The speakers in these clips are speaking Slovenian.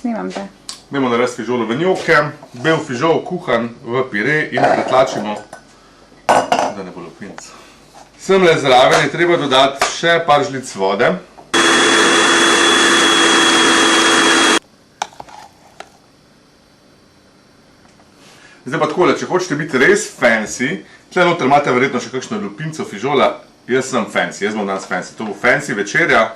Snimam te. Dajmo narediti fižolove njoke. Bel fižol kuhan v pire in pretlačimo, da ne bo lupinc. Semle zraven je treba dodati še par žlic vode. Zdaj pa takole, če hočete biti res fancy, tle noter imate verjetno še kakšno lupinco fižola. Jaz sem fancy, jaz bom danes fancy. To bo fancy večerja,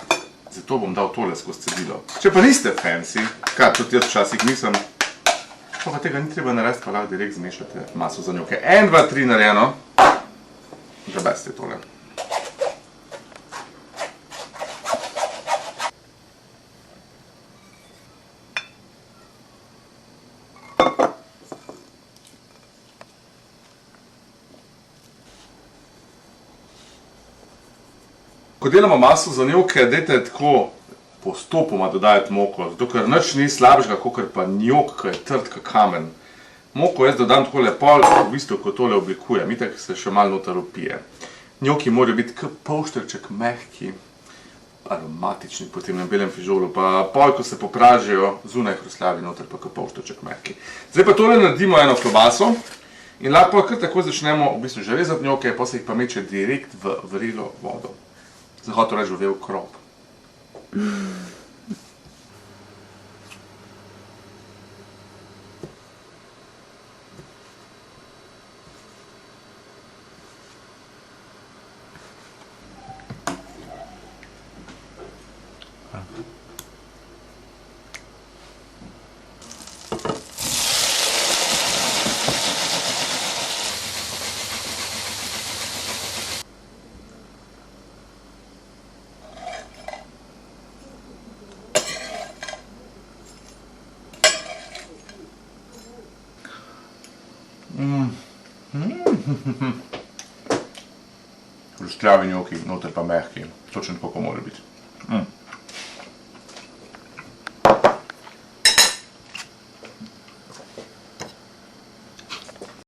zato bom dal tole skozi cedilo. Če pa niste fancy, kar tudi jaz včasih nisem, pa tega ni treba narediti, pa lahko direkt zmešate maso za njoke. 1, 2, 3 narejeno. The best je tole. Ko delamo maso za njoke, dajte tako postopoma dodajati moko, zato ker nič ni slabšega, kakor pa njok, ki je trd kot kamen. Moko jaz dodam takole pol, v bistvu, ko tole oblikujem, itak se še malo noter opije. Njoki morajo biti kot polštrček mehki, aromatični po tem belem fižolu, pa pol, ko se popražijo, zunaj hrustljavi, noter pa kot polštrček mehki. Zdaj pa tole naredimo eno klobaso in lahko kar tako začnemo v bistvu že rezati njoke, pa se jih pa meče direkt v vrelo vodo. Zdaj hotel reči v vel krop. Hrustljavi njoki, noter pa mehki, točno tako mora biti.